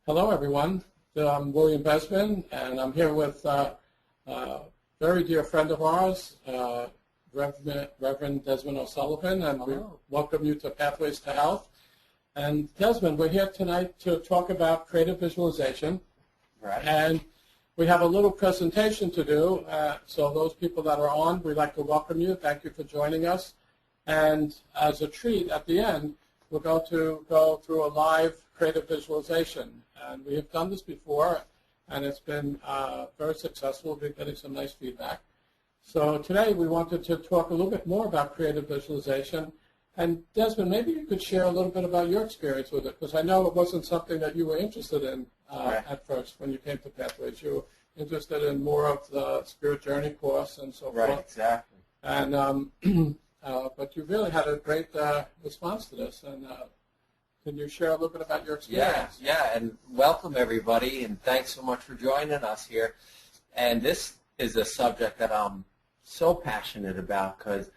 Hello, everyone. I'm William Bezmen, and I'm here with a very dear friend of ours, Reverend Desmond O'Sullivan, and we welcome you to Pathways to Health. And Desmond, we're here tonight to talk about creative visualization. Right. And we have a little presentation to do. So those people that are on, we'd like to welcome you. Thank you for joining us. And as a treat at the end, we're going to go through a live creative visualization. And we have done this before, and it's been very successful. We've been getting some nice feedback. So today we wanted to talk a little bit more about creative visualization. And Desmond, maybe you could share a little bit about your experience with it, because I know it wasn't something that you were interested in at first when you came to Pathways. You were interested in more of the Spirit Journey course and so forth. Right, exactly. And but you really had a great response to this. And can you share a little bit about your experience? Yeah, and welcome everybody, and thanks so much for joining us here. And this is a subject that I'm so passionate about, because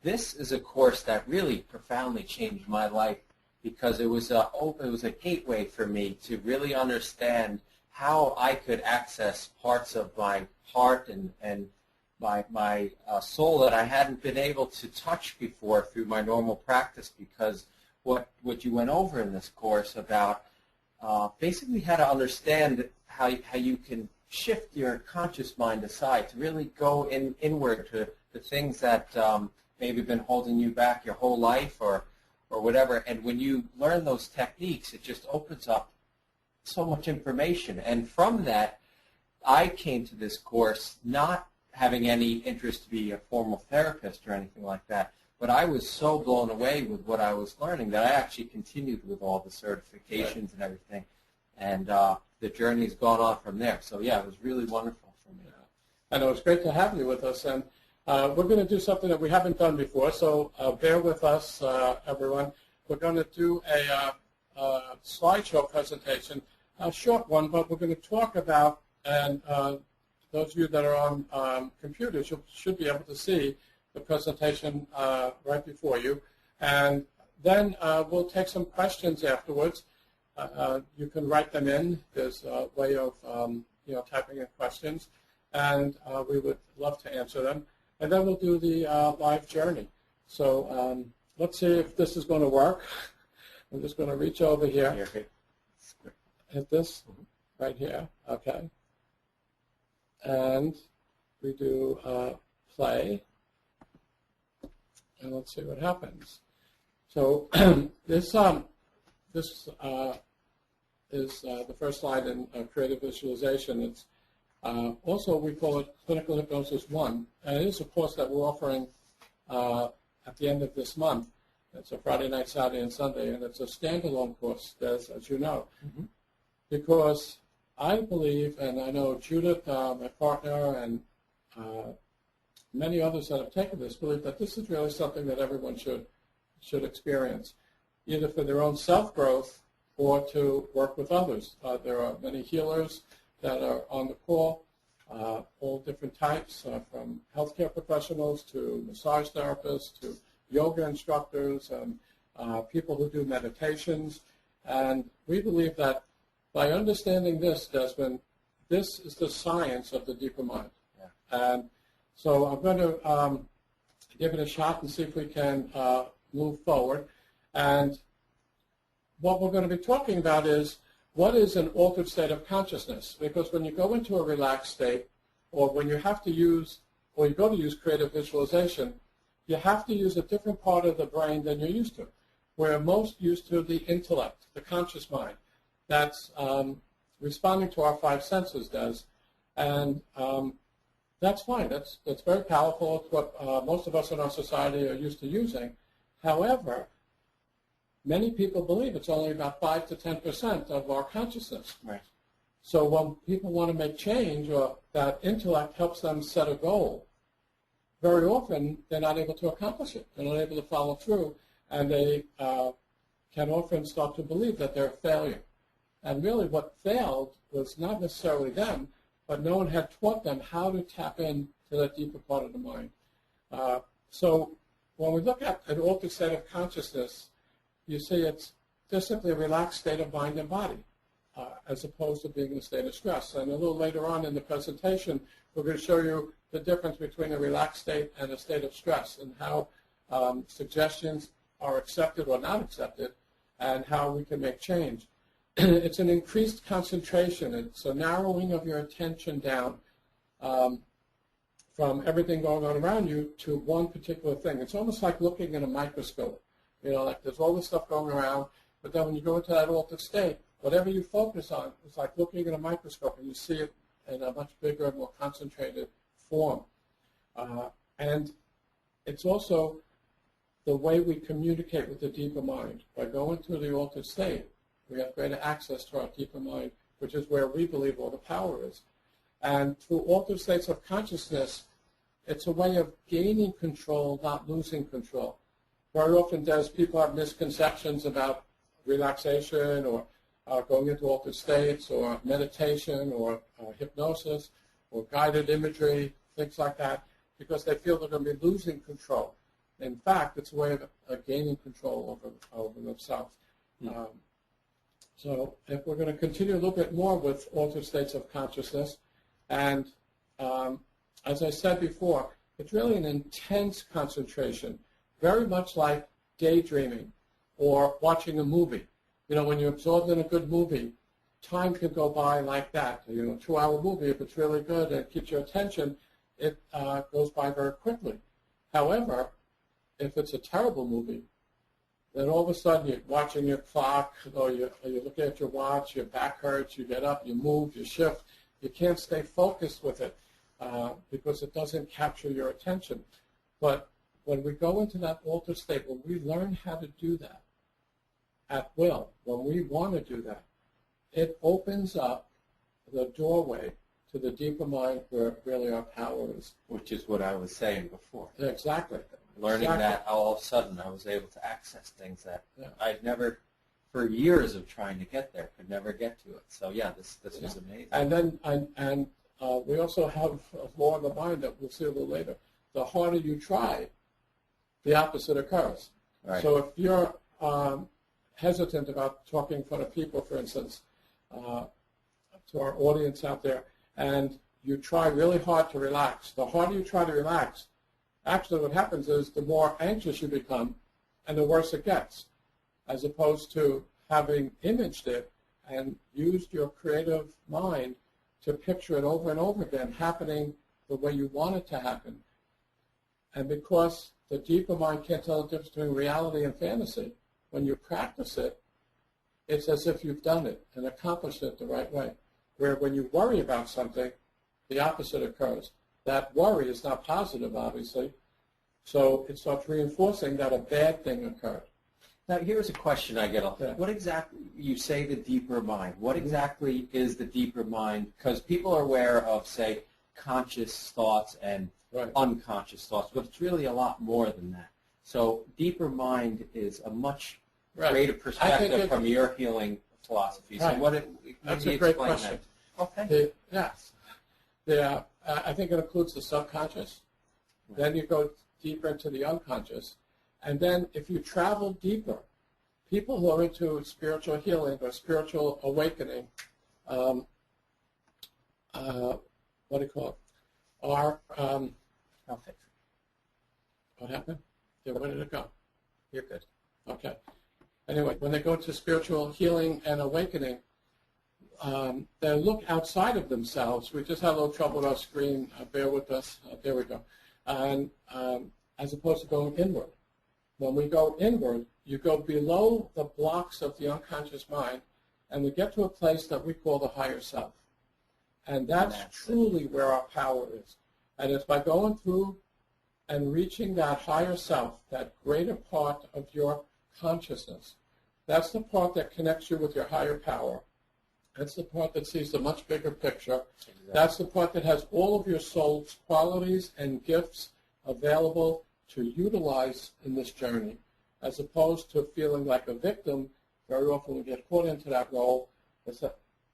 this is a course that really profoundly changed my life, because it was a gateway for me to really understand how I could access parts of my heart and my soul that I hadn't been able to touch before through my normal practice, because what you went over in this course about basically how to understand how you can shift your conscious mind aside to really go inward to the things that maybe been holding you back your whole life or whatever. And when you learn those techniques, it just opens up so much information. And from that, I came to this course not having any interest to be a formal therapist or anything like that, but I was so blown away with what I was learning that I actually continued with all the certifications and everything. And the journey's gone on from there. So, yeah, it was really wonderful for me. And it was great to have you with us. And we're going to do something that we haven't done before, so bear with us, everyone. We're going to do a slideshow presentation, a short one, but we're going to talk about, and those of you that are on computers, you should be able to see the presentation right before you. And then we'll take some questions afterwards. You can write them in. There's a way of typing in questions, and we would love to answer them. And then we'll do the live journey. So let's see if this is going to work. I'm just going to reach over here. Hit this right here. Okay. And we do play. And let's see what happens. So this is the first slide in creative visualization. It's also, we call it Clinical Hypnosis 1, and it is a course that we're offering at the end of this month. It's a Friday night, Saturday, and Sunday, and it's a standalone course, as you know, because I believe, and I know Judith, my partner, and many others that have taken this, believe that this is really something that everyone should experience, either for their own self-growth or to work with others. There are many healers that are on the call, all different types, from healthcare professionals to massage therapists to yoga instructors and people who do meditations. And we believe that by understanding this, Desmond, this is the science of the deeper mind. Yeah. And so I'm going to give it a shot and see if we can move forward. And what we're going to be talking about is what is an altered state of consciousness? Because when you go into a relaxed state, or when you have to use, or you go to use creative visualization, you have to use a different part of the brain than you're used to. We're most used to the intellect, the conscious mind, that's responding to our five senses does. And that's fine. That's very powerful. It's what most of us in our society are used to using. However, many people believe it's only about 5 to 10% of our consciousness. Right. So when people want to make change, or that intellect helps them set a goal, very often they're not able to accomplish it. They're not able to follow through, and they can often start to believe that they're a failure. And really what failed was not necessarily them, but no one had taught them how to tap into that deeper part of the mind. So when we look at an altered state of consciousness, you see it's just simply a relaxed state of mind and body. as opposed to being in a state of stress. And a little later on in the presentation, we're going to show you the difference between a relaxed state and a state of stress, and how suggestions are accepted or not accepted, and how we can make change. It's an increased concentration. It's a narrowing of your attention down from everything going on around you to one particular thing. It's almost like looking in a microscope. You know, like there's all this stuff going around, but then when you go into that altered state, whatever you focus on, it's like looking in a microscope, and you see it in a much bigger, more concentrated form. And it's also the way we communicate with the deeper mind. By going through the altered state, we have greater access to our deeper mind, which is where we believe all the power is. And through altered states of consciousness, it's a way of gaining control, not losing control. Very often, people have misconceptions about relaxation or going into altered states or meditation or hypnosis or guided imagery, things like that, because they feel they're going to be losing control. In fact, it's a way of gaining control over themselves. So if we're going to continue a little bit more with altered states of consciousness, and as I said before, it's really an intense concentration, very much like daydreaming or watching a movie. You know, when you're absorbed in a good movie, time can go by like that. You know, a 2-hour movie, if it's really good and keeps your attention, it goes by very quickly. However, if it's a terrible movie, then all of a sudden you're watching your clock, or you're looking at your watch, your back hurts, you get up, you move, you shift. You can't stay focused with it because it doesn't capture your attention. But when we go into that altered state, when we learn how to do that at will, when we want to do that, it opens up the doorway to the deeper mind where really our power is. Which is what I was saying before. Exactly. Learning that, all of a sudden I was able to access things that I'd never, for years of trying to get there, could never get to it. So yeah, this was amazing. And then we also have a law of the mind that we'll see a little later. The harder you try, the opposite occurs. Right. So if you're hesitant about talking in front of people, for instance, to our audience out there, and you try really hard to relax, the harder you try to relax, actually what happens is the more anxious you become and the worse it gets, as opposed to having imaged it and used your creative mind to picture it over and over again happening the way you want it to happen. And because the deeper mind can't tell the difference between reality and fantasy, when you practice it, it's as if you've done it and accomplished it the right way. Where when you worry about something, the opposite occurs. That worry is not positive, obviously, so it starts reinforcing that a bad thing occurred. Now, here's a question I get. What exactly, you say the deeper mind, what exactly is the deeper mind? Because people are aware of, say, conscious thoughts and unconscious thoughts, but it's really a lot more than that. So deeper mind is a much greater perspective from your healing philosophy. So that's a great question. Okay. Yes. I think it includes the subconscious. Then you go deeper into the unconscious. And then if you travel deeper, people who are into spiritual healing or spiritual awakening, what do you call it, are, I'll fix it. What happened? Yeah, where did it go? You're good. Okay. Anyway, when they go to spiritual healing and awakening, they look outside of themselves. We just had a little trouble with our screen. Bear with us. There we go. And as opposed to going inward. When we go inward, you go below the blocks of the unconscious mind, and we get to a place that we call the higher self. And that's truly where our power is. And it's by going through and reaching that higher self, that greater part of your consciousness. That's the part that connects you with your higher power. That's the part that sees the much bigger picture. Exactly. That's the part that has all of your soul's qualities and gifts available to utilize in this journey, as opposed to feeling like a victim. Very often we get caught into that role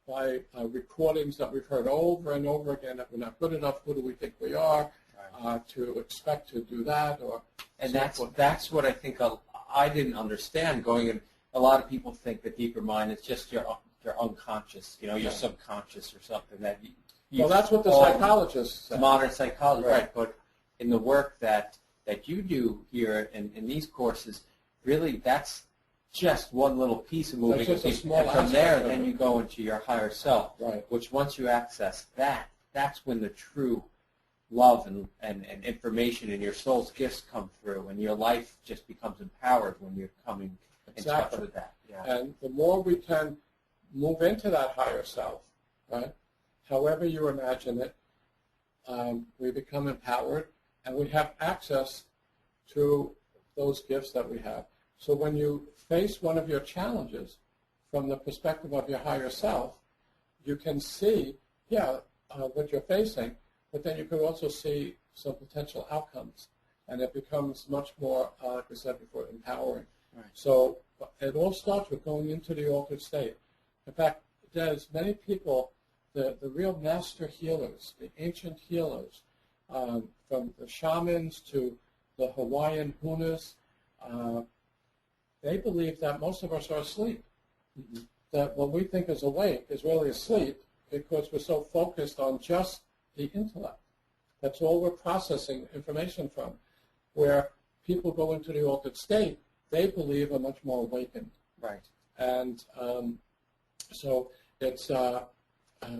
by recordings that we've heard over and over again that we're not good enough, who do we think we are, to expect to do that. And that's what I think I didn't understand going in. A lot of people think the deeper mind is just your they're unconscious, your subconscious or something that well, that's what the psychologists say. Modern psychology, right? But in the work that you do here in these courses, really that's just one little piece of moving. That's just a small and from there, aspect of then it. you go into your higher self, Right. which once you access that, that's when the true love and information and your soul's gifts come through, and your life just becomes empowered when you're coming in touch with that. Yeah. And the more we can move into that higher self, right, however you imagine it, we become empowered, and we have access to those gifts that we have. So when you face one of your challenges from the perspective of your higher self, you can see, what you're facing, but then you can also see some potential outcomes, and it becomes much more, like I said before, empowering. Right. So it all starts with going into the altered state. In fact, there's many people, the real master healers, the ancient healers, from the shamans to the Hawaiian hunas, they believe that most of us are asleep. Mm-hmm. That what we think is awake is really asleep because we're so focused on just the intellect. That's all we're processing information from. Where people go into the altered state, they believe are much more awakened. Right. And so it's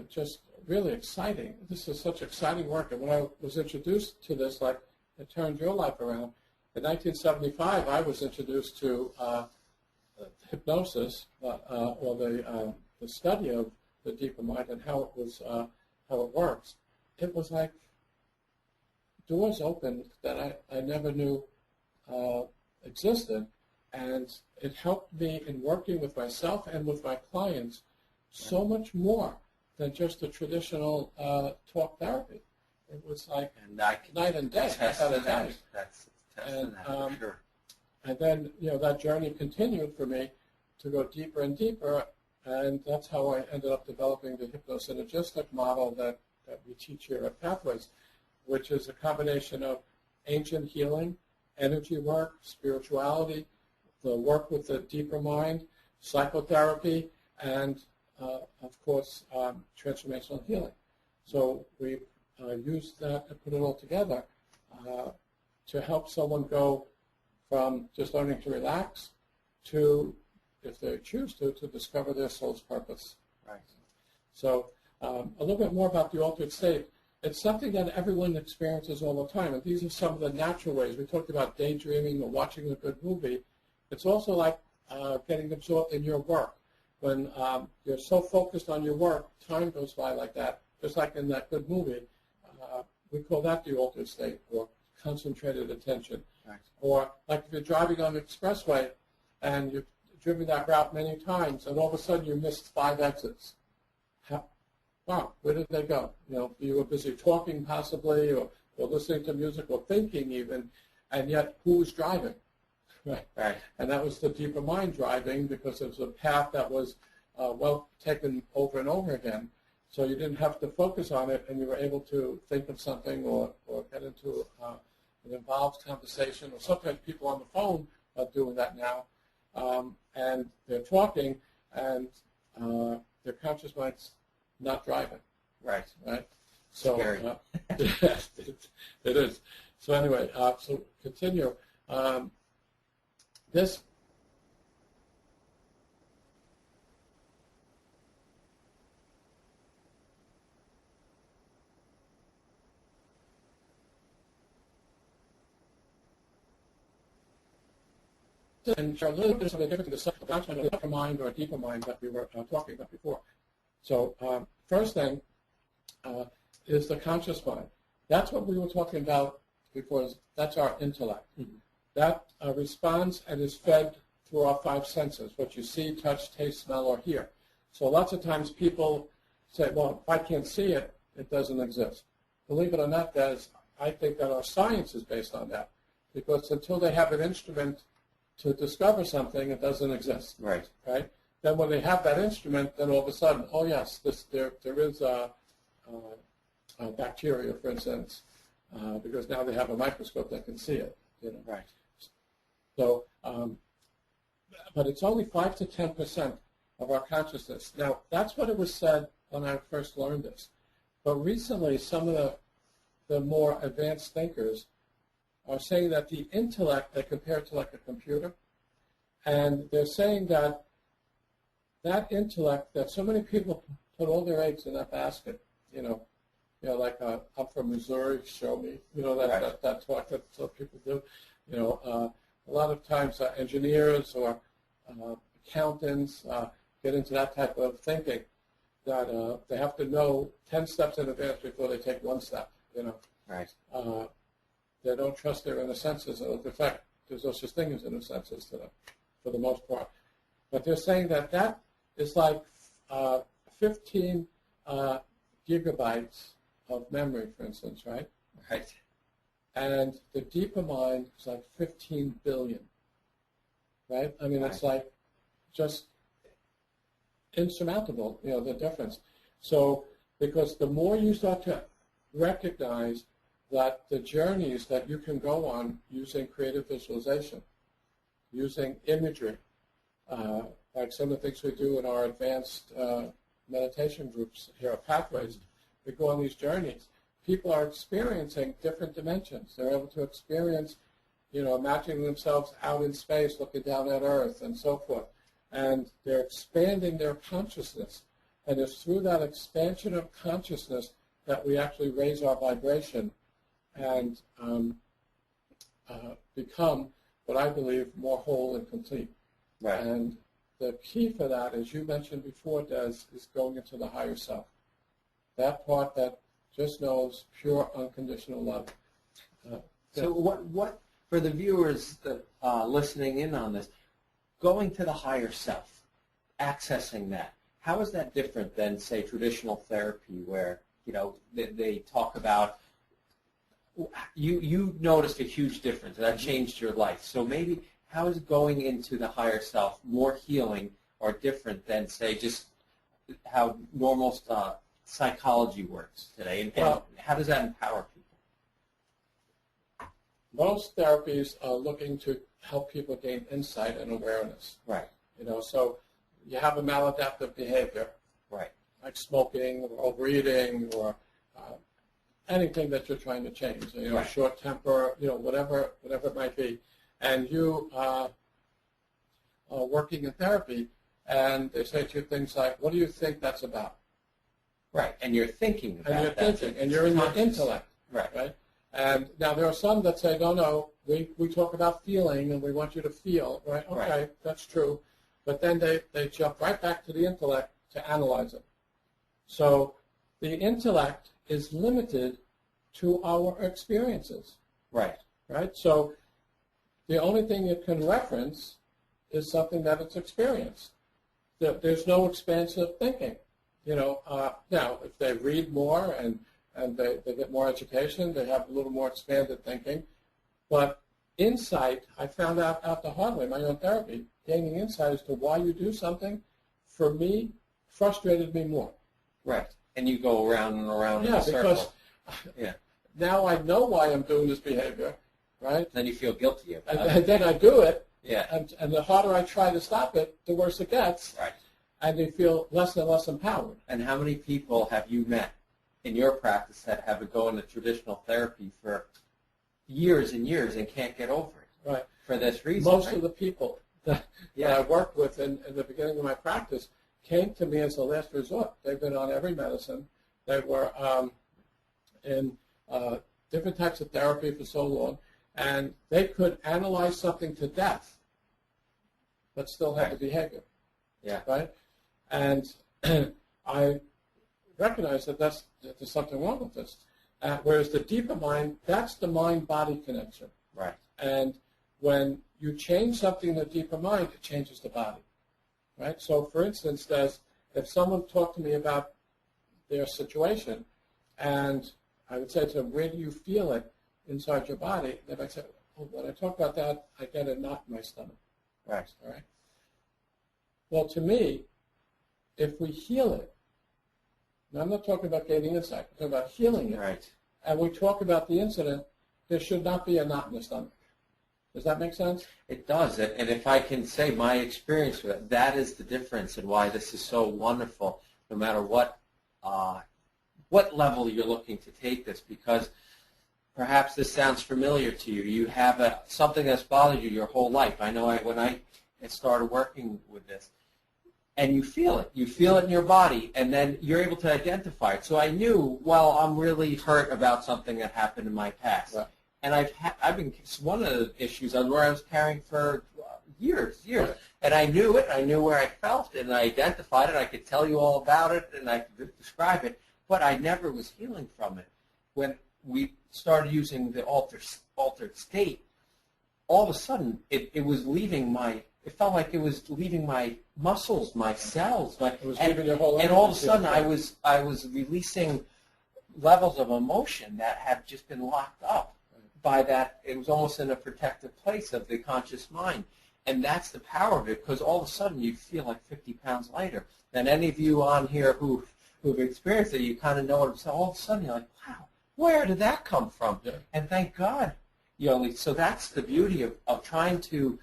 just really exciting. This is such exciting work. And when I was introduced to this, like it turned your life around. In 1975, I was introduced to hypnosis, or the study of the deeper mind and how it works. It was like doors opened that I never knew existed, and it helped me in working with myself and with my clients so much more than just the traditional talk therapy. It was like night and day. That's And, for sure. And then, that journey continued for me to go deeper and deeper, and that's how I ended up developing the hypnosynergistic model that we teach here at Pathways, which is a combination of ancient healing, energy work, spirituality, the work with the deeper mind, psychotherapy, and, of course, transformational healing. So we used that to put it all together to help someone go from just learning to relax to, if they choose to discover their soul's purpose. Right. So a little bit more about the altered state. It's something that everyone experiences all the time, and these are some of the natural ways. We talked about daydreaming or watching a good movie. It's also like getting absorbed in your work. When you're so focused on your work, time goes by like that, just like in that good movie. We call that the altered state, or concentrated attention. Right. Or like if you're driving on the expressway and you've driven that route many times, and all of a sudden you missed 5 exits. Wow, where did they go? You were busy talking possibly, or listening to music, or thinking even, and yet who was driving? Right. Right. And that was the deeper mind driving, because it was a path that was well taken over and over again. So you didn't have to focus on it, and you were able to think of something or get into an involved conversation. Or sometimes people on the phone are doing that now, and they're talking, and their conscious mind's not driving. Right. Right. So scary. Yes, it is. So anyway, so continue. This. And share a little bit of something different to the concept of a mind or a deeper mind that we were talking about before. So first thing is the conscious mind. That's what we were talking about before. That's our intellect. Mm-hmm. That responds and is fed through our 5 senses, what you see, touch, taste, smell, or hear. So lots of times people say, well, if I can't see it, it doesn't exist. Believe it or not, I think that our science is based on that, because until they have an instrument to discover something, it doesn't exist. Right. Right? Then when they have that instrument, then all of a sudden, oh yes, there is a bacteria, for instance, because now they have a microscope that can see it. Right. So, but it's only 5 to 10% of our consciousness. Now, that's what it was said when I first learned this. But recently, some of the more advanced thinkers are saying that the intellect, they compare it to like a computer, and they're saying that that intellect, that so many people put all their eggs in that basket, like I'm from Missouri, show me, that talk that some people do. A lot of times engineers or accountants get into that type of thinking that they have to know 10 steps in advance before they take one step, Right. They don't trust their inner senses. In fact, there's no such thing as inner senses to them, for the most part. But they're saying that is like 15 gigabytes of memory, for instance, right? Right. And the deeper mind is like 15 billion, right? I mean, Right. It's like just insurmountable, the difference. So, because the more you start to recognize that the journeys that you can go on using creative visualization, using imagery, like some of the things we do in our advanced meditation groups here at Pathways, we go on these journeys. People are experiencing different dimensions. They're able to experience, imagining themselves out in space, looking down at Earth, and so forth. And they're expanding their consciousness. And it's through that expansion of consciousness that we actually raise our vibration and become what I believe more whole and complete. Right. And the key for that, as you mentioned before, Des, is going into the higher self. That part that just knows pure unconditional love. So what for the viewers that listening in on this, going to the higher self, accessing that, how is that different than, say, traditional therapy where, they talk about, you noticed a huge difference, that changed your life. So maybe how is going into the higher self more healing or different than, say, just how normal psychology works today? And how does that empower people? Most therapies are looking to help people gain insight and awareness. Right. So you have a maladaptive behavior, Right. like smoking or overeating or anything that you're trying to change, Right. short temper, whatever it might be. And you are working in therapy, and they say to you things like, what do you think that's about? Right. And you're thinking about And you're that. thinking, and you're in your intellect. Right. And now there are some that say, no, we talk about feeling, and we want you to feel, right? Okay, Right. That's true. But then they jump right back to the intellect to analyze it. So the intellect is limited to our experiences, Right. right? So the only thing it can reference is something that it's experienced. There's no expansive thinking. Now, if they read more and they get more education, they have a little more expanded thinking. But insight, I found out the hard way in my own therapy, gaining insight as to why you do something, for me, frustrated me more. Right. And you go around and around in a circle. Because now I know why I'm doing this behavior, right? Then you feel guilty about it. And then I do it, Yeah. and the harder I try to stop it, the worse it gets. Right. And you feel less and less empowered. And how many people have you met in your practice that have been going to traditional therapy for years and years and can't get over it? Right. For this reason. Most right? of the people that I worked with in the beginning of my practice came to me as a last resort. They've been on every medicine. They were in different types of therapy for so long, and they could analyze something to death, but still have the behavior. Yeah. Right? And I recognize that there's something wrong with this. Whereas the deeper mind, that's the mind-body connection. Right. And when you change something in the deeper mind, it changes the body. Right? So, for instance, if someone talked to me about their situation, and I would say to them, where do you feel it inside your body? They might say, oh, when I talk about that, I get a knot in my stomach. Right. All right? Well, to me, if we heal it, and I'm not talking about gaining insight, I'm talking about healing it, Right. and we talk about the incident, there should not be a knot in the stomach. Does that make sense? It does, and if I can say my experience with it, that is the difference and why this is so wonderful, no matter what level you're looking to take this, because perhaps this sounds familiar to you. You have something that's bothered you your whole life. I know when I started working with this, and you feel it. You feel it in your body, and then you're able to identify it. So I knew, well, I'm really hurt about something that happened in my past. Right. And I've been, one of the issues where I was carrying for years. Right. And I knew it. I knew where I felt it, and I identified it. I could tell you all about it, and I could describe it, but I never was healing from it. When we started using the altered state, all of a sudden it was leaving it felt like it was leaving my muscles, my cells, leaving your whole and all of a sudden I was releasing levels of emotion that had just been locked up by that. It was almost in a protective place of the conscious mind. And that's the power of it, because all of a sudden you feel like 50 pounds lighter. And any of you on here who've experienced it, you kind of know what I'm saying. All of a sudden you're like, wow, where did that come from? Yeah. And thank God. So that's the beauty of trying to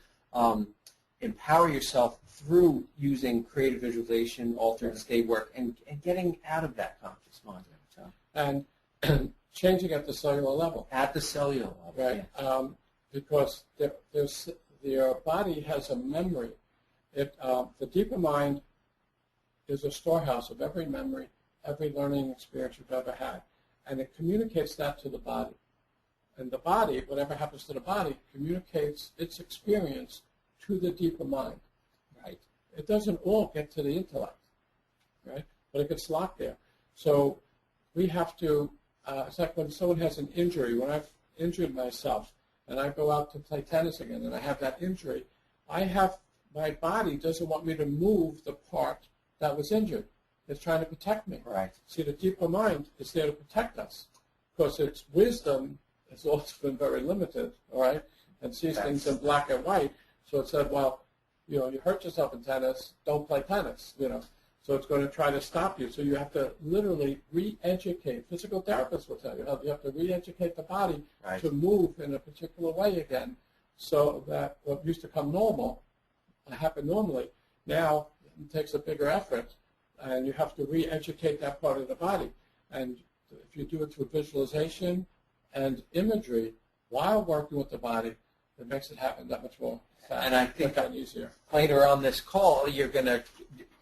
empower yourself through using creative visualization, altered state work, and getting out of that conscious mind. So. And changing at the cellular level. At the cellular level, right? Yeah. Because your body has a memory. The deeper mind is a storehouse of every memory, every learning experience you've ever had, and it communicates that to the body. And the body, whatever happens to the body, communicates its experience to the deeper mind. Right? It doesn't all get to the intellect, right? But it gets locked there. So we have to. It's like when someone has an injury. When I've injured myself, and I go out to play tennis again, and I have that injury, my body doesn't want me to move the part that was injured. It's trying to protect me. Right. See, the deeper mind is there to protect us, because its wisdom has also been very limited, all right, and sees things in black and white. So it said, well, you hurt yourself in tennis, don't play tennis, So it's going to try to stop you. So you have to literally re-educate. Physical therapists will tell you how you have to re-educate the body to move in a particular way again, so that what used to come normal, happen normally, now it takes a bigger effort, and you have to re-educate that part of the body. And if you do it through visualization and imagery while working with the body, it makes it happen that much more fast. And I think easier. Later on this call, you're going to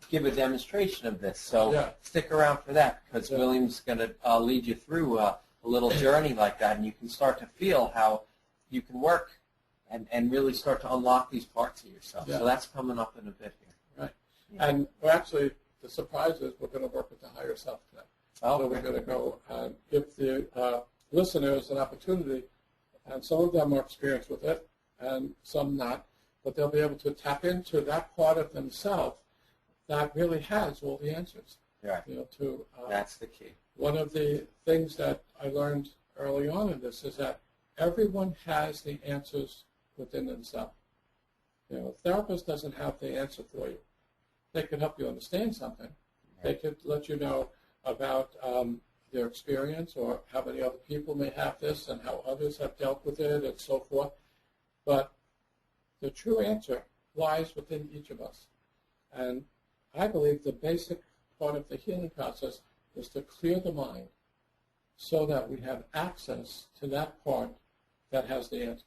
give a demonstration of this. So stick around for that, because William's going to lead you through a little journey like that, and you can start to feel how you can work and really start to unlock these parts of yourself. Yeah. So that's coming up in a bit here. Right. Yeah. And we're actually, the surprise is we're going to work with the higher self today. So we're going to go and give the listeners an opportunity, and some of them are experienced with it and some not, but they'll be able to tap into that part of themselves that really has all the answers. Right. That's the key. One of the things that I learned early on in this is that everyone has the answers within themselves. A therapist doesn't have the answer for you. They could help you understand something. Right. They could let you know about their experience, or how many other people may have this and how others have dealt with it and so forth. But the true answer lies within each of us. And I believe the basic part of the healing process is to clear the mind so that we have access to that part that has the answer.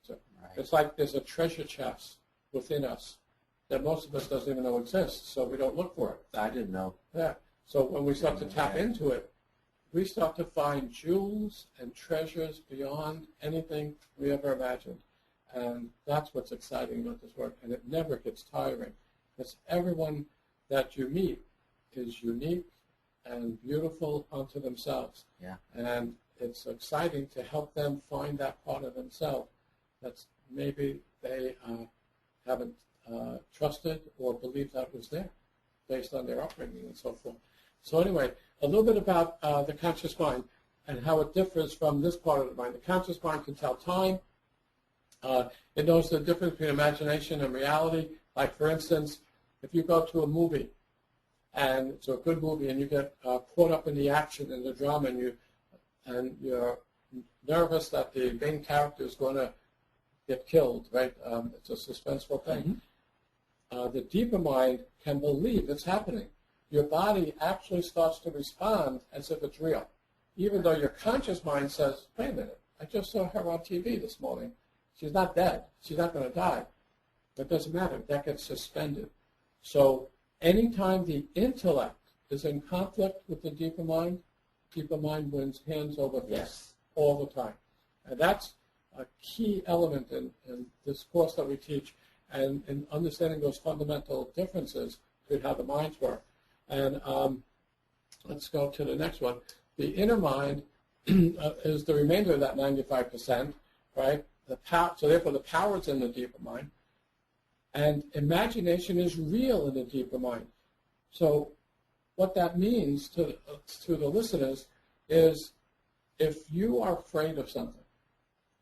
Right. It's like there's a treasure chest within us that most of us doesn't even know exists, so we don't look for it. I didn't know. Yeah. So when we start to tap into it, we start to find jewels and treasures beyond anything we ever imagined. And that's what's exciting about this work, and it never gets tiring, because everyone that you meet is unique and beautiful unto themselves. Yeah. And it's exciting to help them find that part of themselves that's maybe they haven't trusted or believed that was there based on their upbringing and so forth. So anyway, a little bit about the conscious mind and how it differs from this part of the mind. The conscious mind can tell time. It knows the difference between imagination and reality. Like, for instance, if you go to a movie, and it's a good movie, and you get caught up in the action and the drama, and you're nervous that the main character is going to get killed, right? It's a suspenseful thing. The deeper mind can believe it's happening. Your body actually starts to respond as if it's real, even though your conscious mind says, wait a minute, I just saw her on TV this morning. She's not dead. She's not going to die. But it doesn't matter. That gets suspended. So anytime the intellect is in conflict with the deeper mind wins hands over fist all the time. And that's a key element in this course that we teach, and in understanding those fundamental differences between how the minds work. And let's go to the next one. The inner mind is the remainder of that 95%, right? So therefore the power is in the deeper mind. And imagination is real in the deeper mind. So what that means to the listeners is if you are afraid of something,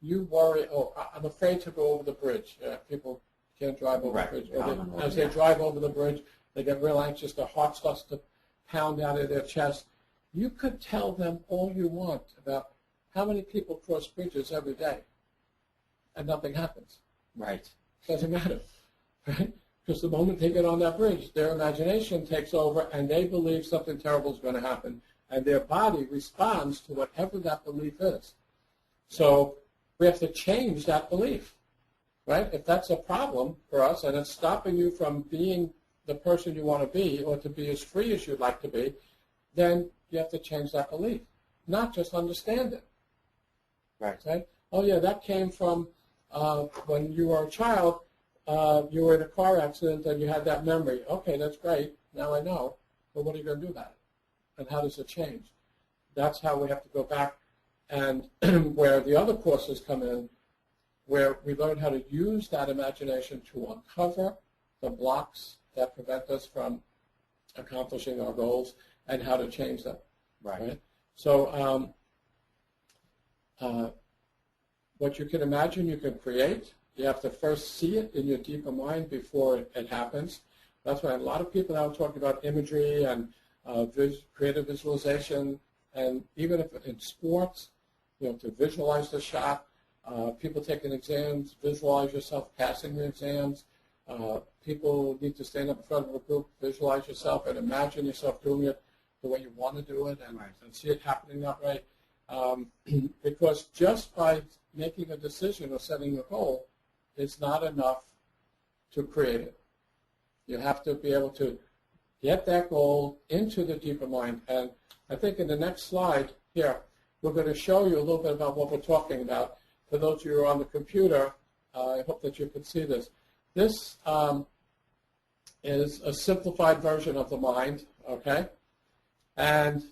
you worry, oh, I'm afraid to go over the bridge. People can't drive over the bridge. Or as they drive over the bridge, they get real anxious. Their heart starts to pound out of their chest. You could tell them all you want about how many people cross bridges every day, and nothing happens. Right. Doesn't matter, right? Because the moment they get on that bridge, their imagination takes over, and they believe something terrible is going to happen, and their body responds to whatever that belief is. So we have to change that belief, right? If that's a problem for us, and it's stopping you from being the person you want to be, or to be as free as you'd like to be, then you have to change that belief, not just understand it. Right. Okay? Oh, yeah, that came from when you were a child, you were in a car accident and you had that memory. Okay, that's great. Now I know. But what are you going to do about it? And how does it change? That's how we have to go back, and where the other courses come in, where we learn how to use that imagination to uncover the blocks that prevent us from accomplishing our goals and how to change them. Right? So what you can imagine, you can create. You have to first see it in your deeper mind before it happens. That's why a lot of people now are talking about imagery and creative visualization, and even if in sports, to visualize the shot. People taking exams, visualize yourself passing the exams. People need to stand up in front of a group, visualize yourself, and imagine yourself doing it the way you want to do it, and see it happening that way. Because just by making a decision or setting a goal is not enough to create it. You have to be able to get that goal into the deeper mind. And I think in the next slide here, we're going to show you a little bit about what we're talking about. For those of you who are on the computer, I hope that you can see this. This is a simplified version of the mind, okay? And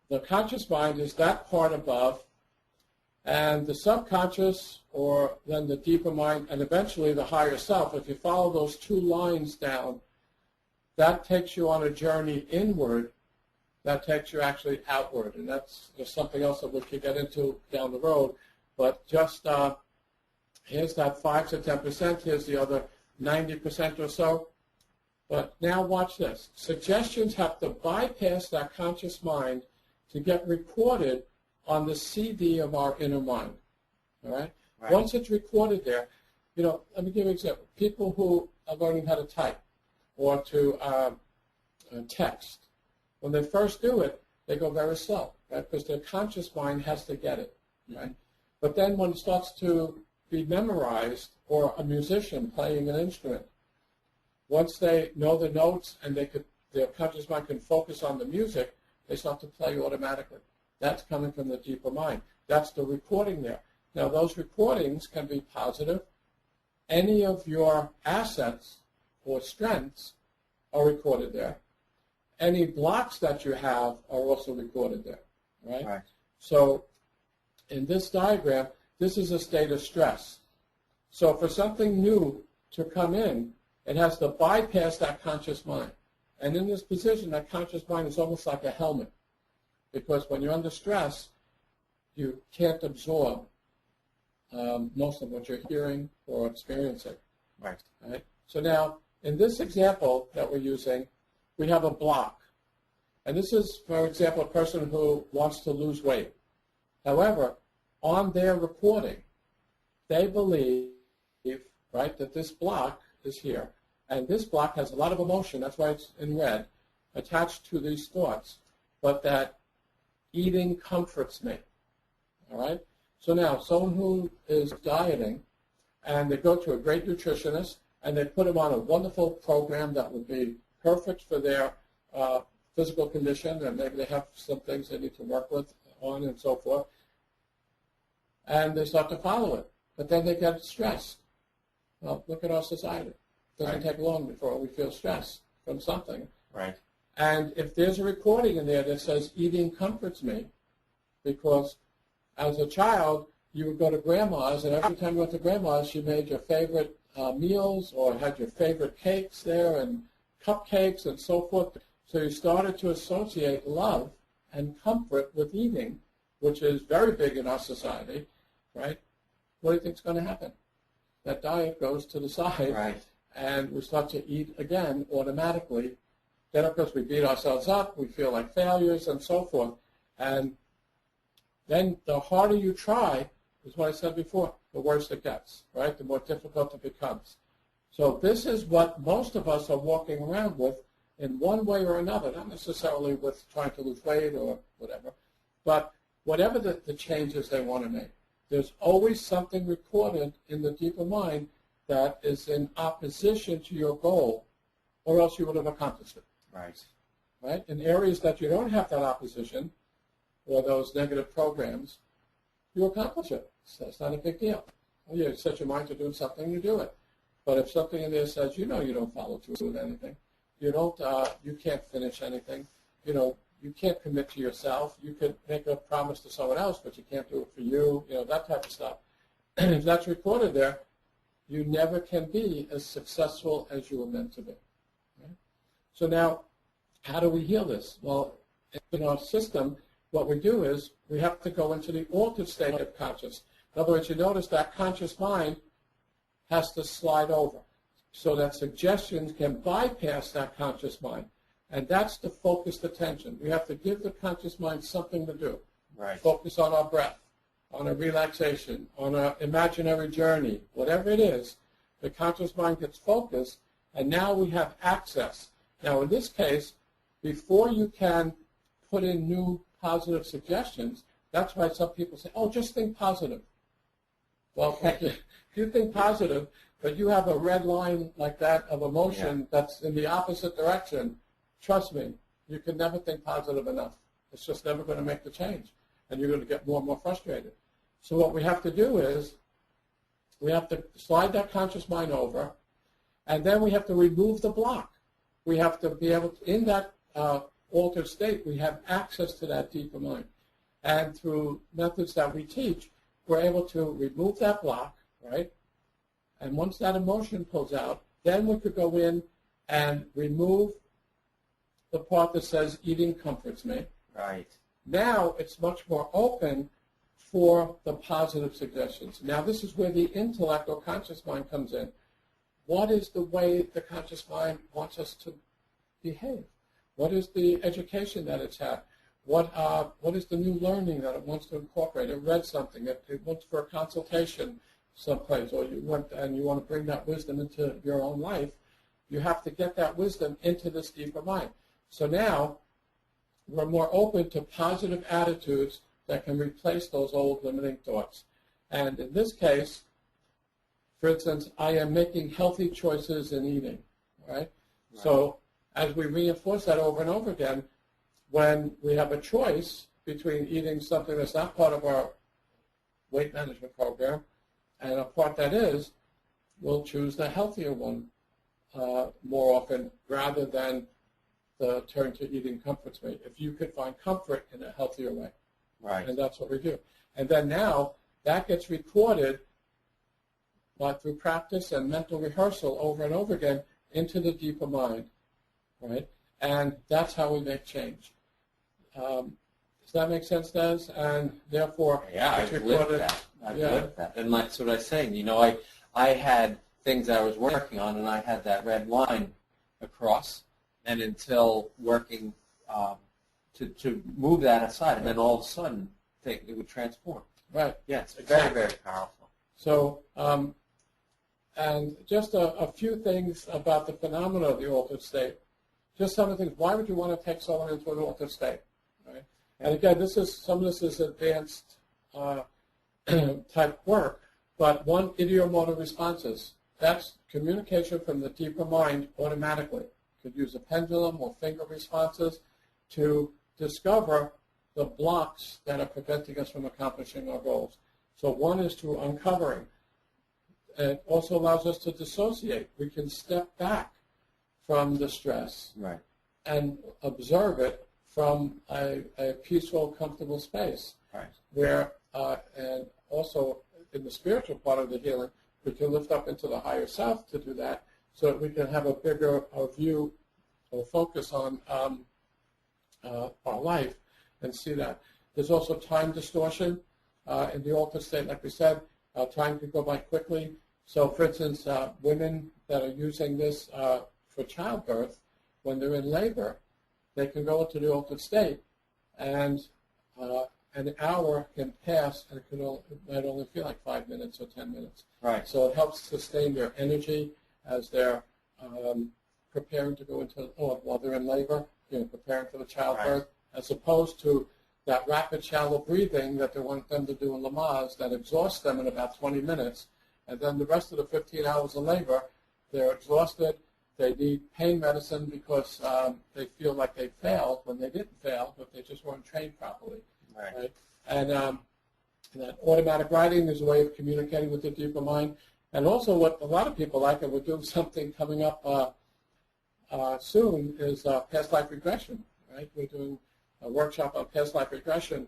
the conscious mind is that part above, and the subconscious, or then the deeper mind, and eventually the higher self. If you follow those two lines down, that takes you on a journey inward that takes you actually outward. And that's just something else that we could get into down the road. But just here's that 5 to 10%. Here's the other 90% or so. But now watch this. Suggestions have to bypass that conscious mind to get recorded on the CD of our inner mind. All right? Once it's recorded there, let me give you an example. People who are learning how to type or to text, when they first do it, they go very slow, right? Because their conscious mind has to get it, right? But then when it starts to be memorized, or a musician playing an instrument, once they know the notes and their conscious mind can focus on the music, they start to play automatically. That's coming from the deeper mind. That's the recording there. Now, those recordings can be positive. Any of your assets or strengths are recorded there. Any blocks that you have are also recorded there, right? So in this diagram, this is a state of stress. So for something new to come in, it has to bypass that conscious mind. And in this position, that conscious mind is almost like a helmet, because when you're under stress, you can't absorb most of what you're hearing or experiencing. Right? So now, in this example that we're using, we have a block. And this is, for example, a person who wants to lose weight. However, on their recording, they believe, right, that this block is here. And this block has a lot of emotion, that's why it's in red, attached to these thoughts, but that eating comforts me. All right? So now, someone who is dieting, and they go to a great nutritionist, and they put them on a wonderful program that would be perfect for their physical condition, and maybe they have some things they need to work with on and so forth, and they start to follow it. But then they get stressed. Well, look at our society. It doesn't take long before we feel stressed from something. Right. And if there's a recording in there that says eating comforts me, because as a child, you would go to grandma's, and every time you went to grandma's, she made your favorite meals or had your favorite cakes there and cupcakes and so forth. So you started to associate love and comfort with eating, which is very big in our society, right? What do you think is going to happen? That diet goes to the side, right, and we start to eat again automatically. Then, of course, we beat ourselves up, we feel like failures and so forth. And then the harder you try, is what I said before, the worse it gets, right? The more difficult it becomes. So this is what most of us are walking around with in one way or another, not necessarily with trying to lose weight or whatever, but whatever the changes they want to make. There's always something recorded in the deeper mind that is in opposition to your goal, or else you would have accomplished it. right, Right? In areas that you don't have that opposition, or those negative programs, you accomplish it. So it's not a big deal. Well, you set your mind to doing something, you do it. But if something in there says, you know, you don't follow through with anything, you don't, you can't finish anything, you know, you can't commit to yourself. You could make a promise to someone else, but you can't do it for you, you know, that type of stuff. And if that's recorded there, you never can be as successful as you were meant to be. Right? So now, how do we heal this? Well, in our system, what we do is we have to go into the altered state of conscious. In other words, you notice that conscious mind has to slide over so that suggestions can bypass that conscious mind. And that's the focused attention. We have to give the conscious mind something to do. right, Focus on our breath, on a relaxation, on an imaginary journey, whatever it is. The conscious mind gets focused, and now we have access. Now, in this case, before you can put in new positive suggestions, that's why some people say, oh, just think positive. Well, if you think positive, but you have a red line like that of emotion that's in the opposite direction, trust me, you can never think positive enough. It's just never going to make the change, and you're going to get more and more frustrated. So what we have to do is we have to slide that conscious mind over, and then we have to remove the block. We have to be able to, in that altered state, we have access to that deeper mind. And through methods that we teach, we're able to remove that block, right? And once that emotion pulls out, then we could go in and remove the part that says eating comforts me. right, Now it's much more open for the positive suggestions. Now this is where the intellect or conscious mind comes in. What is the way the conscious mind wants us to behave? What is the education that it's had? What is the new learning that it wants to incorporate? It read something. It went for a consultation someplace, or you went and you want to bring that wisdom into your own life. You have to get that wisdom into this deeper mind. So now we're more open to positive attitudes that can replace those old limiting thoughts. And in this case, for instance, I am making healthy choices in eating, right? So as we reinforce that over and over again, when we have a choice between eating something that's not part of our weight management program and a part that is, we'll choose the healthier one more often rather than the turn to eating comforts me. If you could find comfort in a healthier way. right, And that's what we do. And then now that gets recorded through practice and mental rehearsal over and over again into the deeper mind, right? And that's how we make change. Does that make sense, Des? And therefore, Yeah, it's I've lived recorded. that. I've lived that. And that's what I was saying. You know, I had things I was working on, and I had that red line across, and until working to move that aside, and then all of a sudden, it would transform. Right. Yeah, it's very, very powerful. So, and just a few things about the phenomena of the altered state. Just some of the things. Why would you want to take someone into an altered state? Right? And again, some of this is advanced type work, but one, idiomotor responses. That's communication from the deeper mind automatically. You could use a pendulum or finger responses to discover the blocks that are preventing us from accomplishing our goals. So one is through uncovering. It also allows us to dissociate. We can step back from the stress and observe it from a peaceful, comfortable space. Where, and also in the spiritual part of the healing, we can lift up into the higher self to do that so that we can have a bigger view or focus on our life and see that. There's also time distortion in the altered state, like we said. Time can go by quickly. So, for instance, women that are using this for childbirth, when they're in labor, they can go into the altered state, and an hour can pass, and it might only feel like 5 minutes or 10 minutes. So it helps sustain their energy as they're preparing to go into, while they're in labor, preparing for the childbirth, as opposed to that rapid, shallow breathing that they want them to do in Lamaze that exhausts them in about 20 minutes. And then the rest of the 15 hours of labor, they're exhausted. They need pain medicine because they feel like they failed when they didn't fail, but they just weren't trained properly. And that automatic writing is a way of communicating with the deeper mind. And also what a lot of people like, and we're doing something coming up soon, is past life regression. We're doing a workshop on past life regression,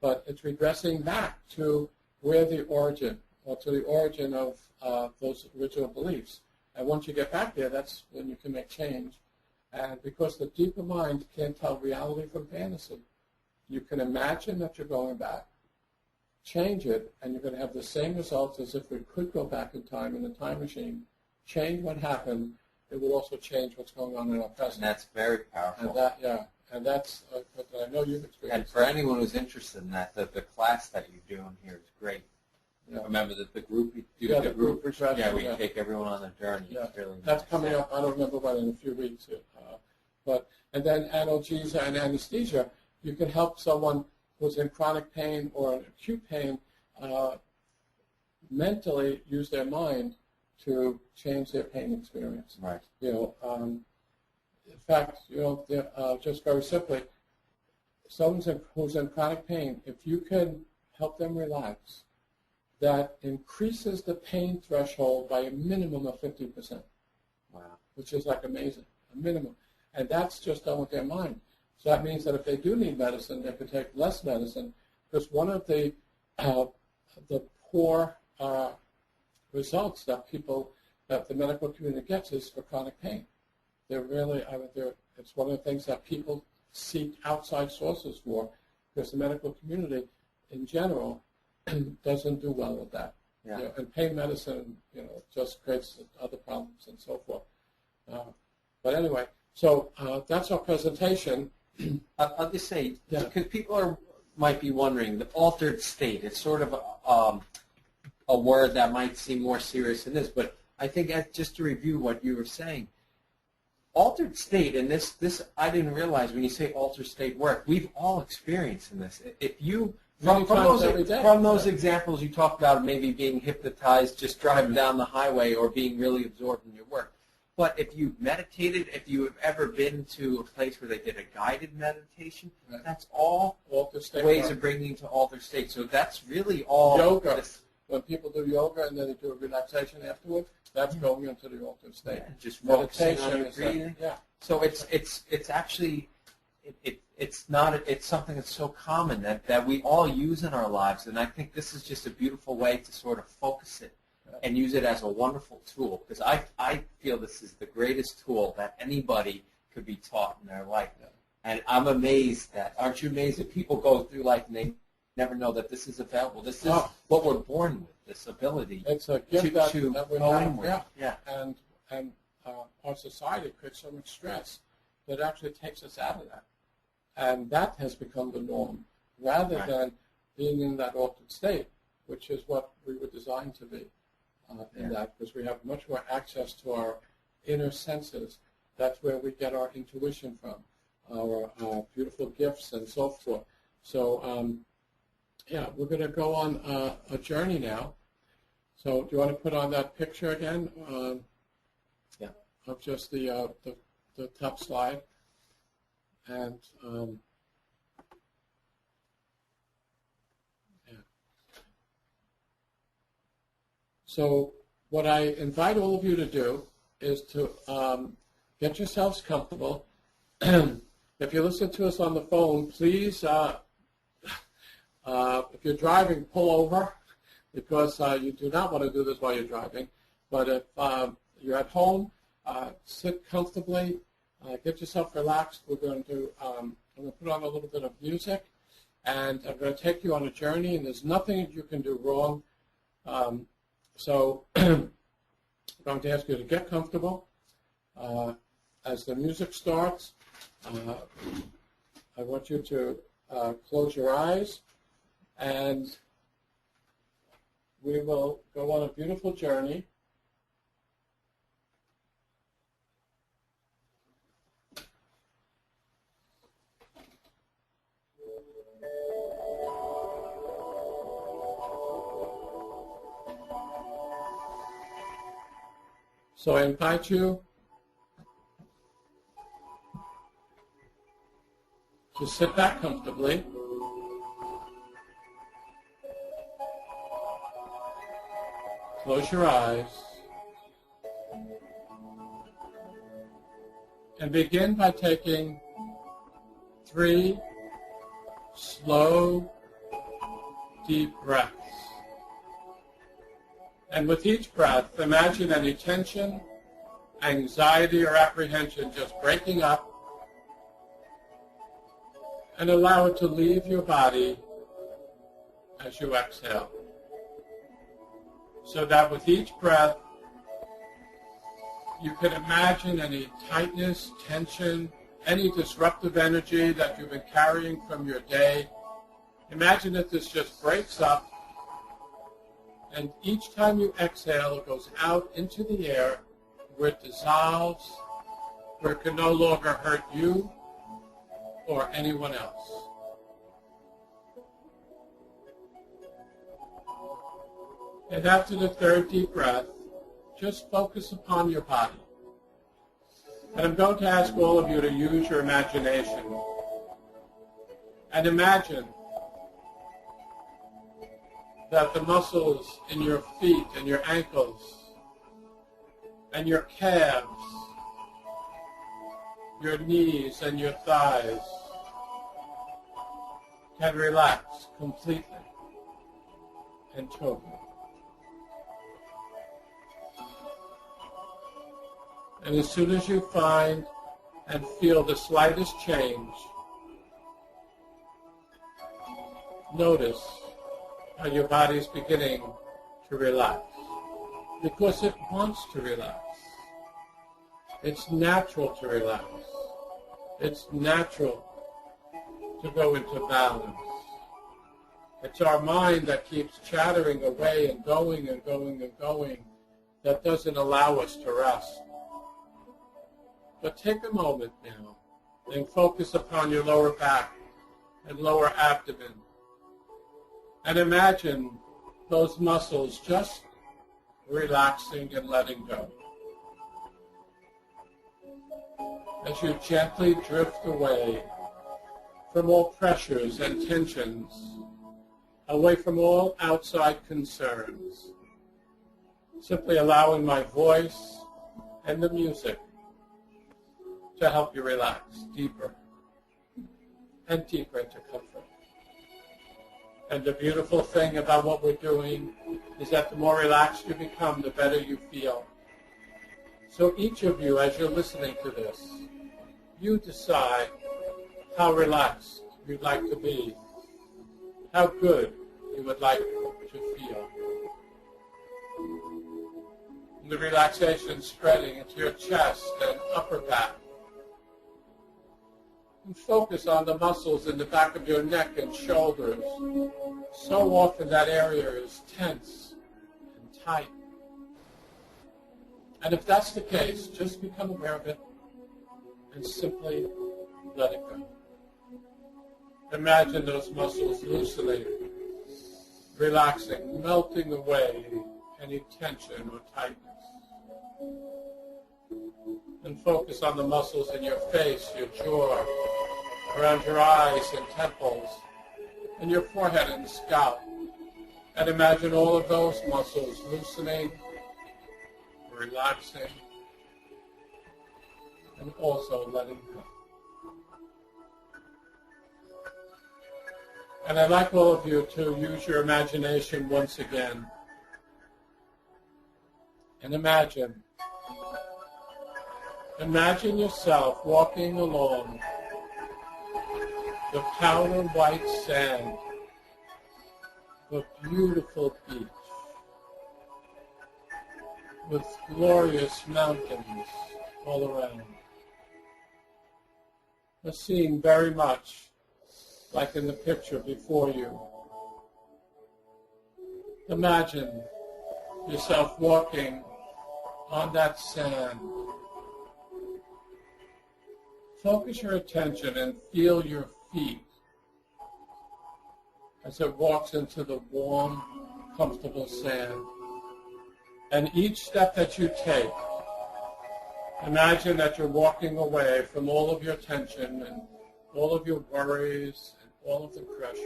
but it's regressing back to where the origin, or to the origin of those original beliefs. And once you get back there, that's when you can make change. And because the deeper mind can't tell reality from fantasy, you can imagine that you're going back, change it, and you're going to have the same results as if we could go back in time in a time machine, change what happened. It would also change what's going on in our present. And that's very powerful. And that's what I know you've experienced. And for anyone who's interested in that, the class that you're doing here is great. Remember that the group, the group regression. Yeah, we take everyone on a journey. It's really that's nice. coming up. I don't remember when, in a few weeks. And then analgesia and anesthesia, you can help someone who's in chronic pain or in acute pain mentally use their mind to change their pain experience. In fact, just very simply, someone who's in chronic pain, if you can help them relax, that increases the pain threshold by a minimum of 50%. Which is like amazing, a minimum. And that's just done with their mind. So that means that if they do need medicine, they could take less medicine, because one of the poor results that the medical community gets is for chronic pain. They're really, it's one of the things that people seek outside sources for, because the medical community in general doesn't do well with that. And pain medicine, just creates other problems and so forth. But anyway, so that's our presentation. I'll just say, because people might be wondering, the altered state, it's sort of a word that might seem more serious than this, but I think just to review what you were saying, altered state, and this I didn't realize when you say altered state work, we've all experienced in this. If you from those examples you talked about, maybe being hypnotized, just driving down the highway, or being really absorbed in your work. But if you meditated, if you have ever been to a place where they did a guided meditation, that's all ways of bringing to altered state. So that's really all yoga. When people do yoga and then they do a relaxation afterwards, that's going into the altered state. Just focusing on your breathing. So it's actually it's something that's so common that we all use in our lives, and I think this is just a beautiful way to sort of focus it and use it as a wonderful tool, because I feel this is the greatest tool that anybody could be taught in their life. And I'm amazed aren't you amazed that people go through life and they never know that this is available. This is what we're born with, this ability. It's a gift that we have. And our society creates so much stress that it actually takes us out of that. And that has become the norm. Rather than being in that altered state, which is what we were designed to be in that, because we have much more access to our inner senses. That's where we get our intuition from, our beautiful gifts and so forth. So, yeah, we're going to go on a journey now. So do you want to put on that picture again? Yeah. Of just the top slide. And yeah. So what I invite all of you to do is to get yourselves comfortable. If you listen to us on the phone, please, if you're driving, pull over, because you do not want to do this while you're driving. But if you're at home, sit comfortably, get yourself relaxed. We're going to I'm going to put on a little bit of music, and I'm going to take you on a journey, and there's nothing that you can do wrong. So I'm going to ask you to get comfortable. As the music starts, I want you to close your eyes, and we will go on a beautiful journey. So I invite you to sit back comfortably. Close your eyes. And begin by taking 3 slow, deep breaths. And with each breath, imagine any tension, anxiety, or apprehension just breaking up, and allow it to leave your body as you exhale. So that with each breath, you can imagine any tightness, tension, any disruptive energy that you've been carrying from your day. Imagine that this just breaks up, and each time you exhale, it goes out into the air where it dissolves, where it can no longer hurt you or anyone else. And after the 3rd deep breath, just focus upon your body. And I'm going to ask all of you to use your imagination. And imagine that the muscles in your feet and your ankles and your calves, your knees and your thighs can relax completely and totally. And as soon as you find and feel the slightest change, notice how your body is beginning to relax, because it wants to relax. It's natural to relax. It's natural to go into balance. It's our mind that keeps chattering away and going and going and going that doesn't allow us to rest. But take a moment now and focus upon your lower back and lower abdomen. And imagine those muscles just relaxing and letting go. As you gently drift away from all pressures and tensions, away from all outside concerns, simply allowing my voice and the music to help you relax deeper and deeper into comfort. And the beautiful thing about what we're doing is that the more relaxed you become, the better you feel. So each of you, as you're listening to this, you decide how relaxed you'd like to be, how good you would like to feel. And the relaxation spreading into your chest and upper back, And focus on the muscles in the back of your neck and shoulders. So often that area is tense and tight. And if that's the case, just become aware of it and simply let it go. Imagine those muscles loosening, relaxing, melting away any tension or tightness. And focus on the muscles in your face, your jaw, around your eyes and temples, and your forehead and scalp. And imagine all of those muscles loosening, relaxing, and also letting go. And I'd like all of you to use your imagination once again. And imagine yourself walking along the powder white sand of a beautiful beach with glorious mountains all around. A scene very much like in the picture before you. Imagine yourself walking on that sand. Focus your attention and feel your feet as it walks into the warm, comfortable sand. And each step that you take, imagine that you're walking away from all of your tension and all of your worries and all of the pressures.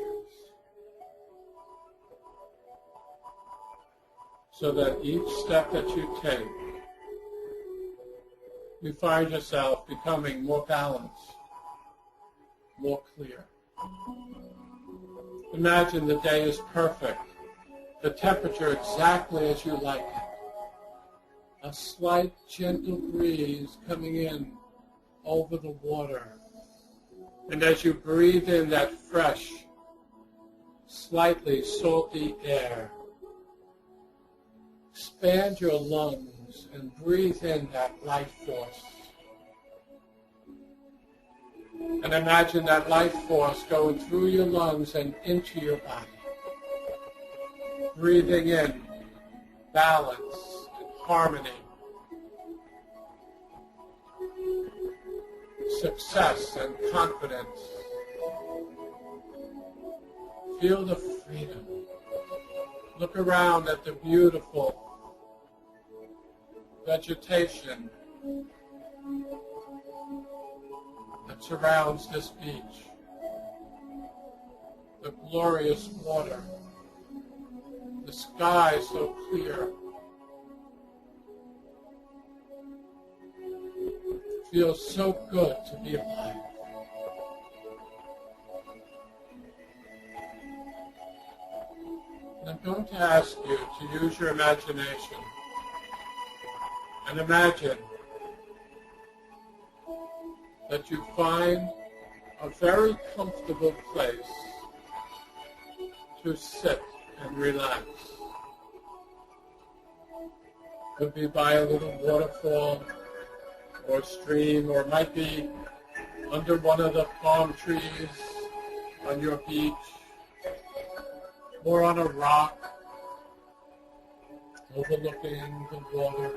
So that each step that you take, you find yourself becoming more balanced, more clear. Imagine the day is perfect, the temperature exactly as you like it. A slight gentle breeze coming in over the water. And as you breathe in that fresh, slightly salty air, expand your lungs and breathe in that life force. And imagine that life force going through your lungs and into your body. Breathing in balance and harmony, success and confidence. Feel the freedom. Look around at the beautiful vegetation that surrounds this beach, the glorious water, the sky so clear. It feels so good to be alive. And I'm going to ask you to use your imagination and imagine that you find a very comfortable place to sit and relax. Could be by a little waterfall or stream, or it might be under one of the palm trees on your beach, or on a rock overlooking the water.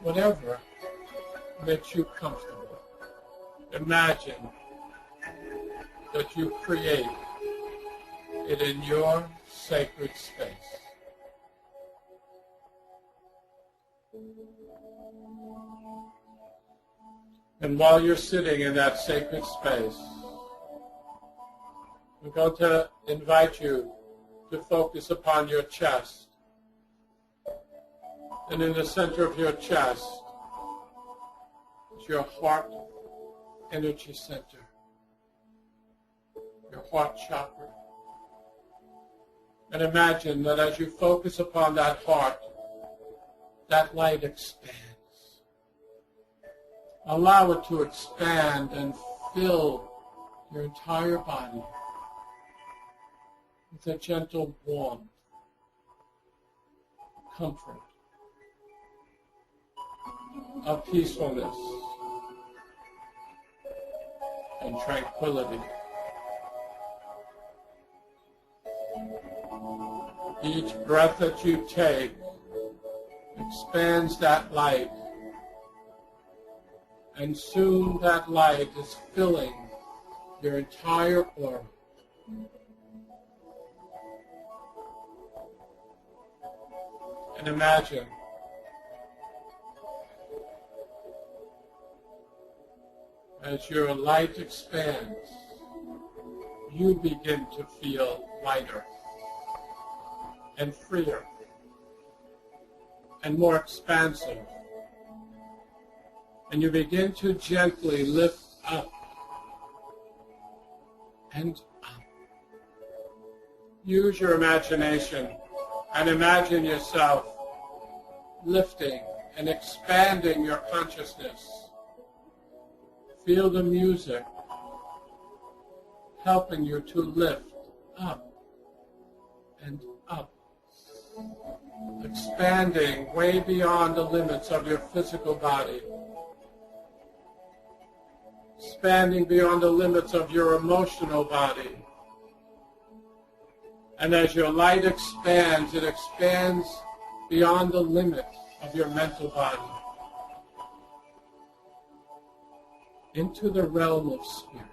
Whatever makes you comfortable. Imagine that you create it in your sacred space. And while you're sitting in that sacred space, I'm going to invite you to focus upon your chest. And in the center of your chest is your heart energy center, your heart chakra. And imagine that as you focus upon that heart, that light expands. Allow it to expand and fill your entire body with a gentle warmth, comfort, of peacefulness, and tranquility. Each breath that you take expands that light, and soon that light is filling your entire aura. And imagine as your light expands, you begin to feel lighter and freer and more expansive. And you begin to gently lift up and up. Use your imagination and imagine yourself lifting and expanding your consciousness. Feel the music helping you to lift up and up, expanding way beyond the limits of your physical body, expanding beyond the limits of your emotional body. And as your light expands, it expands beyond the limits of your mental body into the realm of spirit.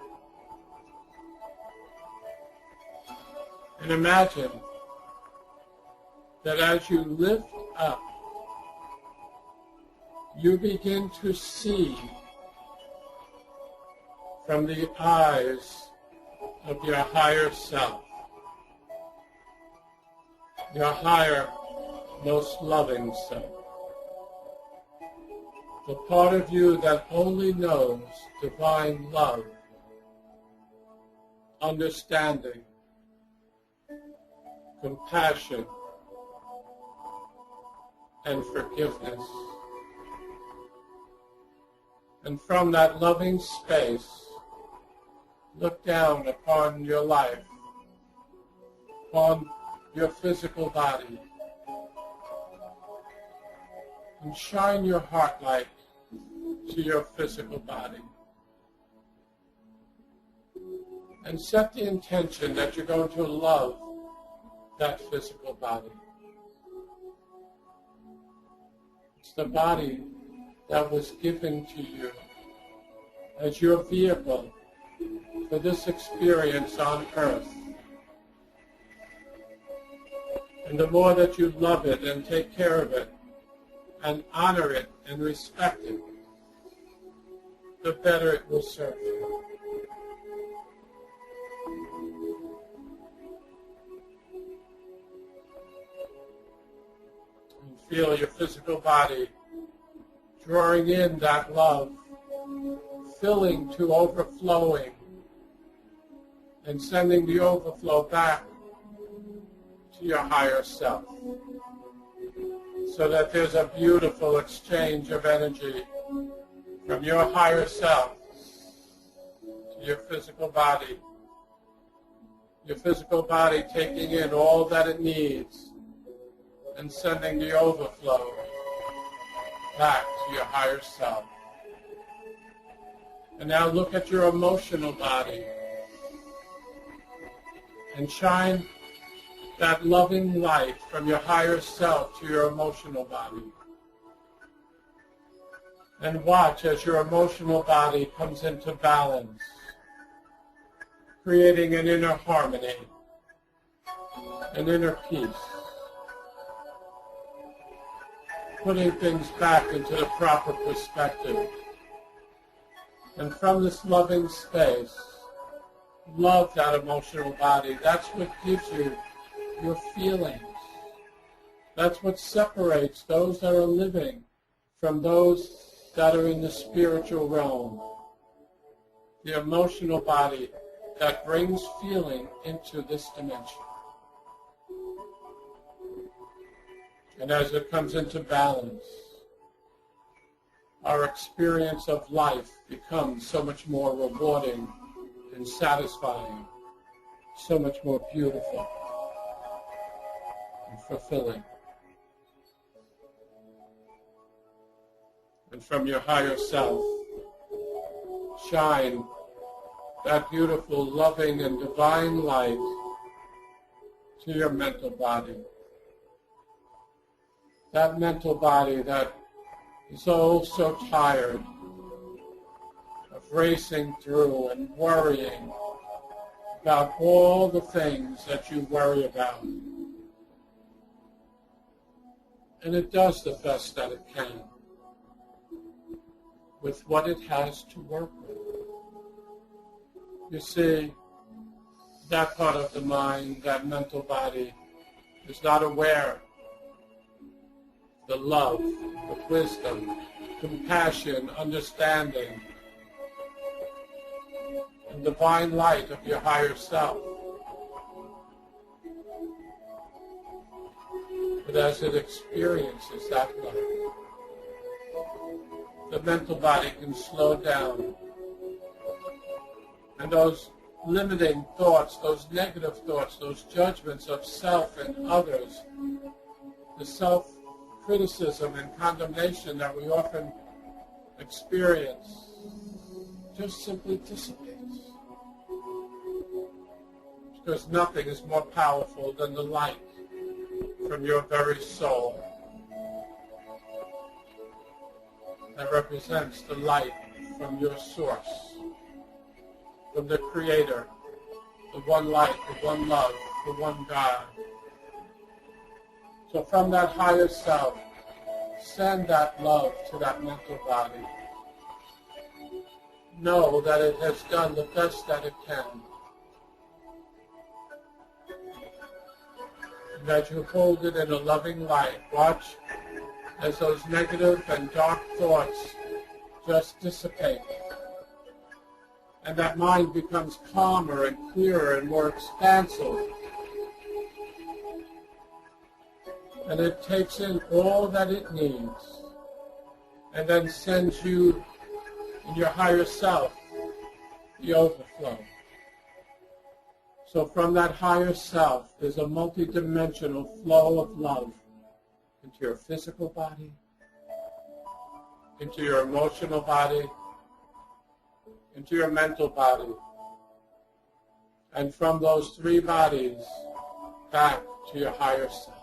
And imagine that as you lift up, you begin to see from the eyes of your higher self, your higher, most loving self, the part of you that only knows divine love, understanding, compassion, and forgiveness. And from that loving space, look down upon your life, upon your physical body, and shine your heart light to your physical body. And set the intention that you're going to love that physical body. It's the body that was given to you as your vehicle for this experience on earth. And the more that you love it and take care of it and honor it and respect it, the better it will serve you. And feel your physical body drawing in that love, filling to overflowing, and sending the overflow back to your higher self, so that there's a beautiful exchange of energy from your higher self to your physical body taking in all that it needs and sending the overflow back to your higher self. And now look at your emotional body and shine that loving light from your higher self to your emotional body. And watch as your emotional body comes into balance, creating an inner harmony, an inner peace, putting things back into the proper perspective. And from this loving space, love that emotional body. That's what gives you your feelings. That's what separates those that are living from those that are in the spiritual realm. The emotional body that brings feeling into this dimension. And as it comes into balance, our experience of life becomes so much more rewarding and satisfying, so much more beautiful and fulfilling. And from your higher self, shine that beautiful, loving, and divine light to your mental body. That mental body that is so tired of racing through and worrying about all the things that you worry about. And it does the best that it can with what it has to work with. You see, that part of the mind, that mental body, is not aware of the love, the wisdom, compassion, understanding, and divine light of your higher self. But as it experiences that light, the mental body can slow down. And those limiting thoughts, those negative thoughts, those judgments of self and others, the self-criticism and condemnation that we often experience, just simply dissipates. Because nothing is more powerful than the light from your very soul that represents the light from your source, from the Creator, the one light, the one love, the one God. So from that higher self, send that love to that mental body. Know that it has done the best that it can. And that you hold it in a loving light. Watch as those negative and dark thoughts just dissipate. And that mind becomes calmer and clearer and more expansive. And it takes in all that it needs and then sends you in your higher self the overflow. So from that higher self, there's a multidimensional flow of love into your physical body, into your emotional body, into your mental body, and from those three bodies back to your higher self.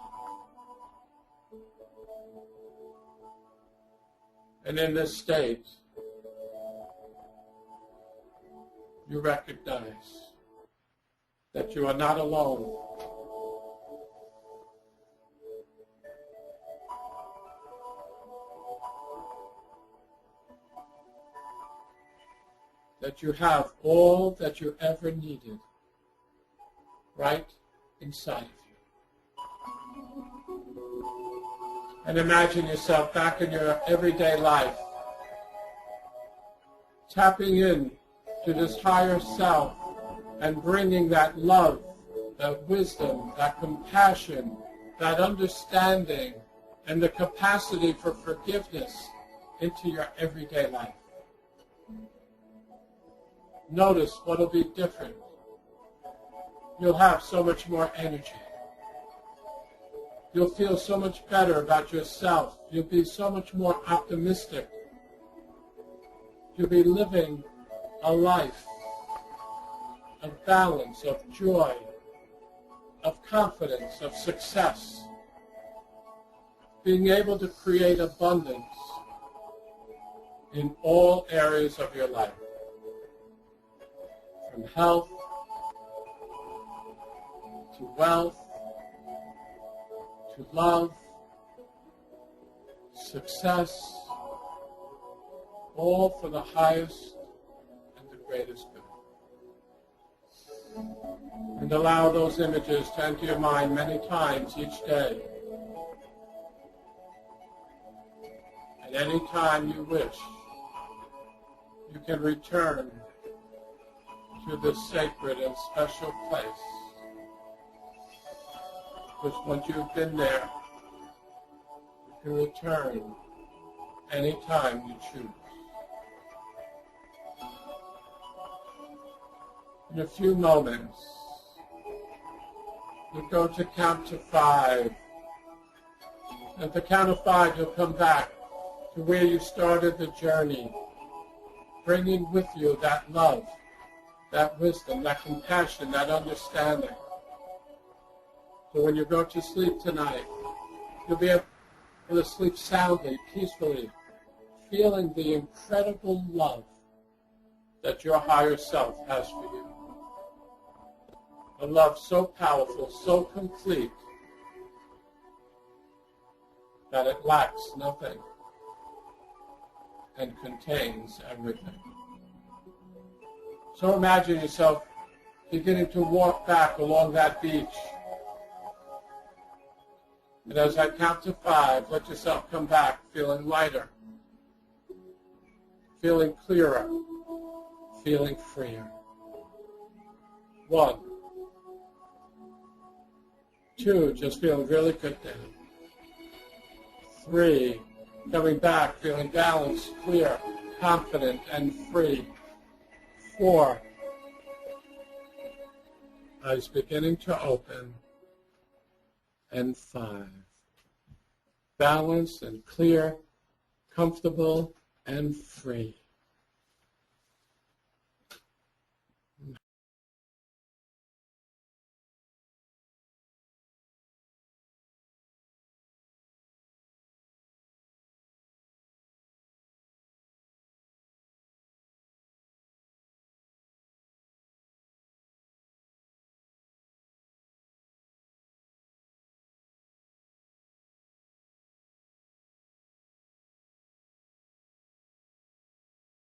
And in this state, you recognize that you are not alone. That you have all that you ever needed right inside of you. And imagine yourself back in your everyday life, tapping in to this higher self and bringing that love, that wisdom, that compassion, that understanding, and the capacity for forgiveness into your everyday life. Notice what will be different. You'll have so much more energy. You'll feel so much better about yourself. You'll be so much more optimistic. You'll be living a life of balance, of joy, of confidence, of success. Being able to create abundance in all areas of your life. From health to wealth, to love, success, all for the highest and the greatest good. And allow those images to enter your mind many times each day. And any time you wish, you can return to this sacred and special place. Because once you've been there, you can return anytime you choose. In a few moments, you'll go to count to 5. At the count of 5, you'll come back to where you started the journey, bringing with you that love, that wisdom, that compassion, that understanding. So when you go to sleep tonight, you'll be able to sleep soundly, peacefully, feeling the incredible love that your higher self has for you. A love so powerful, so complete, that it lacks nothing and contains everything. So imagine yourself beginning to walk back along that beach. And as I count to 5, let yourself come back feeling lighter, feeling clearer, feeling freer. 1, 2, just feeling really good now. 3, coming back, feeling balanced, clear, confident, and free. 4, eyes beginning to open. And 5, balanced and clear, comfortable and free.